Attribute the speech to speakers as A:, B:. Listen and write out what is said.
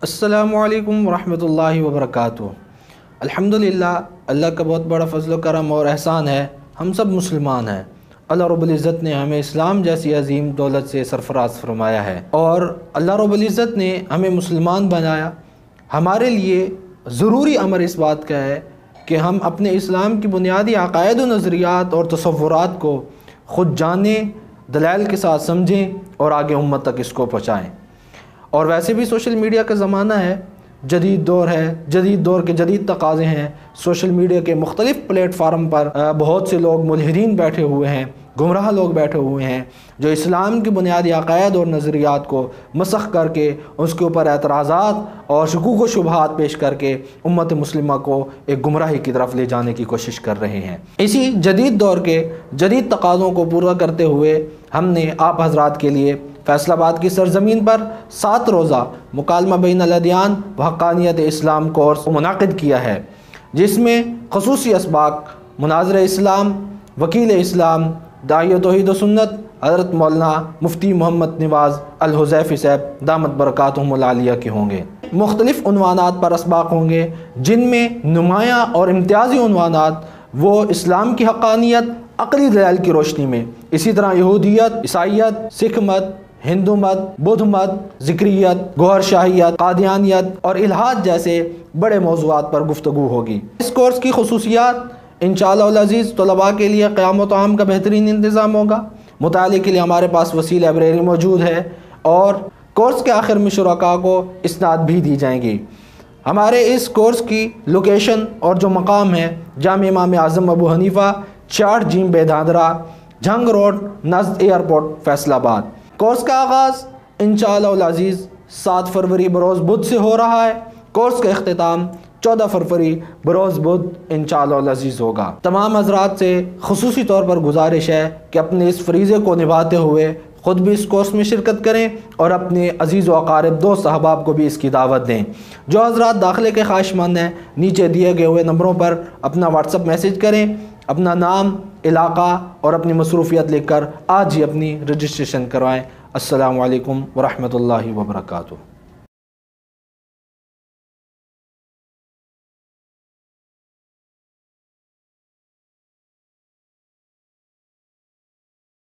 A: السلام علیکم ورحمۃ اللہ وبرکاتہ۔ الحمدللہ، اللہ کا بہت بڑا فضل و کرم اور احسان ہے، ہم سب مسلمان ہیں۔ اللہ رب العزت نے ہمیں اسلام جیسی عظیم دولت سے سرفراز فرمایا ہے اور اللہ رب العزت نے ہمیں مسلمان بنایا۔ ہمارے لیے ضروری امر اس بات کا ہے کہ ہم اپنے اسلام کی بنیادی عقائد و نظریات اور تصورات کو خود جانیں، دلائل کے ساتھ سمجھیں اور آگے امت تک اس کو پہنچائیں۔ اور ویسے بھی سوشل میڈیا کا زمانہ ہے، جدید دور ہے، جدید دور کے جدید تقاضے ہیں۔ سوشل میڈیا کے مختلف پلیٹ فارم پر بہت سے لوگ ملحدین بیٹھے ہوئے ہیں، گمراہ لوگ بیٹھے ہوئے ہیں، جو اسلام کی بنیادی عقائد اور نظریات کو مسخ کر کے اس کے اوپر اعتراضات اور شکوک و شبہات پیش کر کے امت مسلمہ کو ایک گمراہی کی طرف لے جانے کی کوشش کر رہے ہیں۔ اسی جدید دور کے جدید تقاضوں کو پورا کرتے ہوئے ہم نے آپ حضرات کے لیے فیصل آباد کی سرزمین پر 7 روزہ مکالمہ بین الادیان و حقانیت اسلام کورس منعقد کیا ہے، جس میں خصوصی اسباق مناظر اسلام، وکیل اسلام، داعی توحید و سنت حضرت مولانا مفتی محمد نواز الحذیفی صاحب دامت برکاتہم العالیہ کے ہوں گے۔ مختلف عنوانات پر اسباق ہوں گے، جن میں نمایاں اور امتیازی عنوانات وہ اسلام کی حقانیت عقلی دلائل کی روشنی میں، اسی طرح یہودیت، عیسائیت، سکھ مت، ہندو مت، بدھ مت، ذکریت، گوہر شاہیت، قادیانیت اور الحاد جیسے بڑے موضوعات پر گفتگو ہوگی۔ اس کورس کی خصوصیات: انشاءاللہ العزیز طلباء کے لیے قیام و طعام کا بہترین انتظام ہوگا، مطالعے کے لیے ہمارے پاس وسیع لائبریری موجود ہے اور کورس کے آخر میں شرکاء کو اسناد بھی دی جائیں گی۔ ہمارے اس کورس کی لوکیشن اور جو مقام ہے جامع امام اعظم ابو حنیفہ 4 جیم بیدھاندرا، جھنگ روڈ نزد ایئرپورٹ فیصل آباد۔ کورس کا آغاز انشاءاللہ العزیز 7 فروری بروز بدھ سے ہو رہا ہے۔ کورس کا اختتام 14 فروری بروز بدھ انشاءاللہ العزیز ہوگا۔ تمام حضرات سے خصوصی طور پر گزارش ہے کہ اپنے اس فریضے کو نبھاتے ہوئے خود بھی اس کورس میں شرکت کریں اور اپنے عزیز و اقارب دوست احباب کو بھی اس کی دعوت دیں۔ جو حضرات داخلے کے خواہش مند ہیں، نیچے دیے گئے ہوئے نمبروں پر اپنا واٹس ایپ میسج کریں، اپنا نام، علاقہ اور اپنی مصروفیت لکھ کر آج ہی اپنی رجسٹریشن کروائیں۔ السلام علیکم ورحمۃ اللہ وبرکاتہ۔